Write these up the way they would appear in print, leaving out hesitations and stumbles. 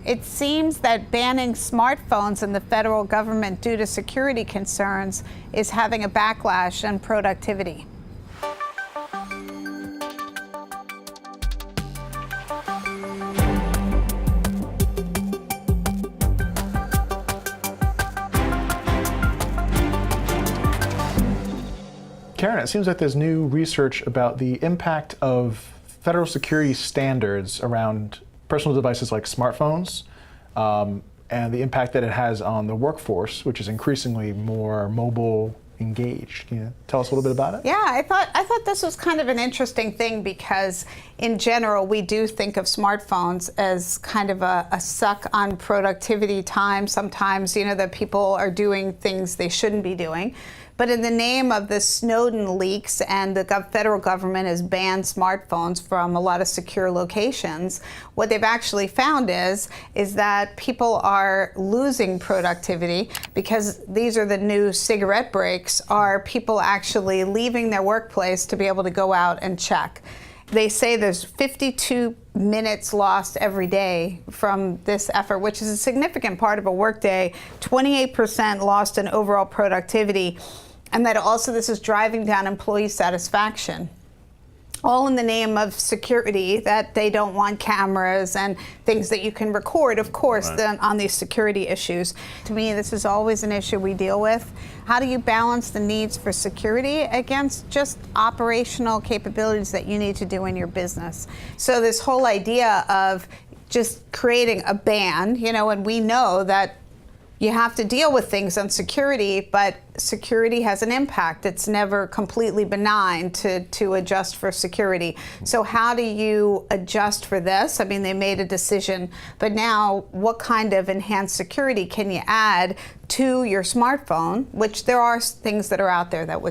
It seems that banning smartphones in the federal government due to security concerns is having a backlash on productivity. Karen, it seems like there's new research about the impact of federal security standards around personal devices like smartphones, and the impact that it has on the workforce, which is increasingly more mobile engaged. Can you tell us a little bit about it? Yeah, I thought this was kind of an interesting thing because in general we do think of smartphones as kind of a suck on productivity time. Sometimes, that people are doing things they shouldn't be doing. But in the name of the Snowden leaks, and the federal government has banned smartphones from a lot of secure locations, what they've actually found is that people are losing productivity because these are the new cigarette breaks, are people actually leaving their workplace to be able to go out and check. They say there's 52 minutes lost every day from this effort, which is a significant part of a workday, 28% lost in overall productivity, and that also this is driving down employee satisfaction. All in the name of security, that they don't want cameras and things that you can record, of course, right, on these security issues. To me, this is always an issue we deal with. How do you balance the needs for security against just operational capabilities that you need to do in your business? So this whole idea of just creating a ban, and we know that you have to deal with things on security, but security has an impact. It's never completely benign to adjust for security. So how do you adjust for this? I mean, they made a decision, but now what kind of enhanced security can you add to your smartphone, which there are things that are out there that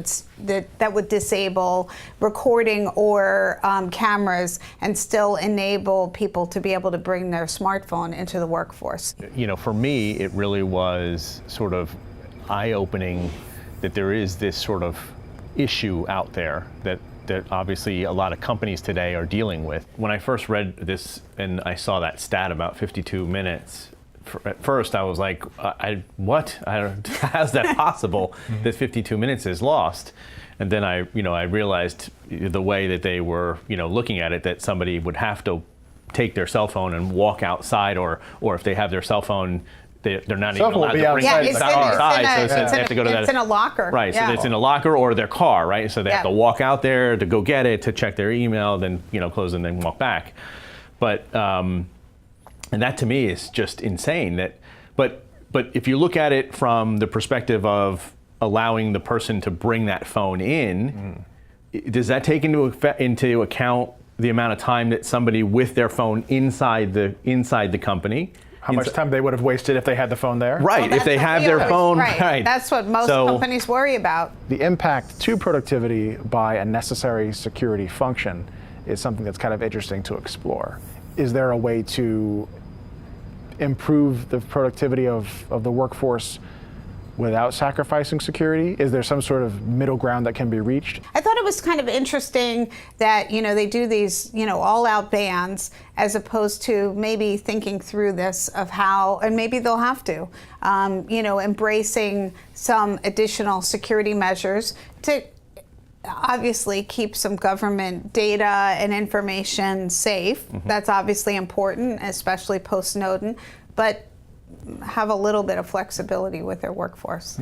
would disable recording or cameras and still enable people to be able to bring their smartphone into the workforce? For me, it really was sort of eye-opening that there is this sort of issue out there that obviously a lot of companies today are dealing with. When I first read this and I saw that stat about 52 minutes, at first I was like, what? How's that possible that 52 minutes is lost? And then I realized the way that they were, looking at it, that somebody would have to take their cell phone and walk outside, or if they have their cell phone, they're not even allowed to bring it outside, so they have to go to that. It's in a locker. Right, so it's in a locker or their car, right? So they have to walk out there to go get it, to check their email, then close and then walk back. But and that to me is just insane. But if you look at it from the perspective of allowing the person to bring that phone in, does that take into account the amount of time that somebody with their phone inside the company? How much time they would have wasted if they had the phone there? Right, if they have their phone. Right. That's what most companies worry about. The impact to productivity by a necessary security function is something that's kind of interesting to explore. Is there a way to improve the productivity of the workforce without sacrificing security? Is there some sort of middle ground that can be reached? I thought it was kind of interesting that, they do these, all-out bans as opposed to maybe thinking through this of how, and maybe they'll have to, embracing some additional security measures to obviously keep some government data and information safe. That's obviously important, especially post-Snowden, but have a little bit of flexibility with their workforce.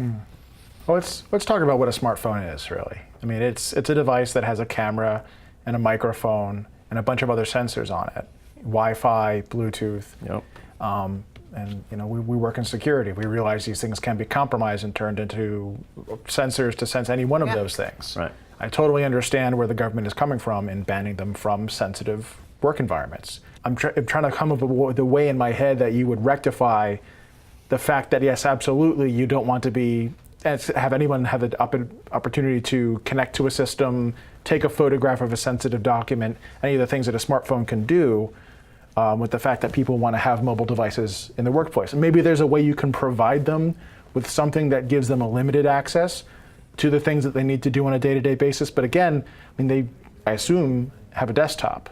Well, let's talk about what a smartphone is, really. I mean, it's a device that has a camera and a microphone and a bunch of other sensors on it. Wi-Fi, Bluetooth. Yep. And we work in security. We realize these things can be compromised and turned into sensors to sense any one of those things. Right. I totally understand where the government is coming from in banning them from sensitive work environments. I'm trying to come up with a way in my head that you would rectify the fact that, yes, absolutely, you don't want to have anyone have the opportunity to connect to a system, take a photograph of a sensitive document, any of the things that a smartphone can do, with the fact that people want to have mobile devices in the workplace. And maybe there's a way you can provide them with something that gives them a limited access to the things that they need to do on a day-to-day basis. But again, I assume, have a desktop.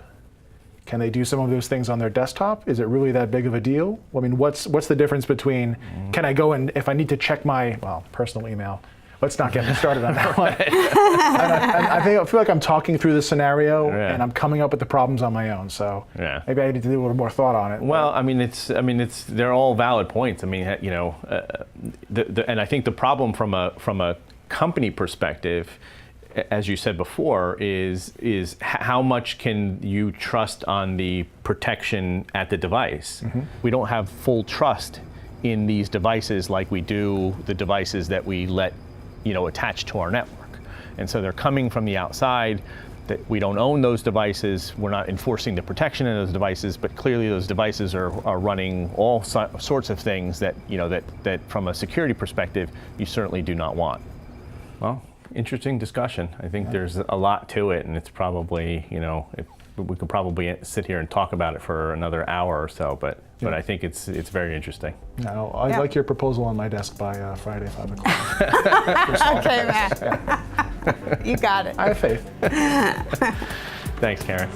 Can they do some of those things on their desktop? Is it really that big of a deal? I mean, what's the difference between, can I go and, if I need to check my, personal email, let's not get me started on that one. I feel like I'm talking through the scenario and I'm coming up with the problems on my own. So maybe I need to do a little more thought on it. Well, they're all valid points. I mean, and I think the problem from a company perspective, as you said before, is how much can you trust on the protection at the device? We don't have full trust in these devices like we do the devices that we let attached to our network. And so they're coming from the outside, that we don't own those devices, we're not enforcing the protection in those devices, but clearly those devices are running all sorts of things that, that from a security perspective, you certainly do not want. Well, interesting discussion. I think there's a lot to it, and it's probably, we could probably sit here and talk about it for another hour or so, but I think it's very interesting. No, I'd like your proposal on my desk by Friday, 5 o'clock. Okay, Matt. You got it. I have faith. Thanks, Karen.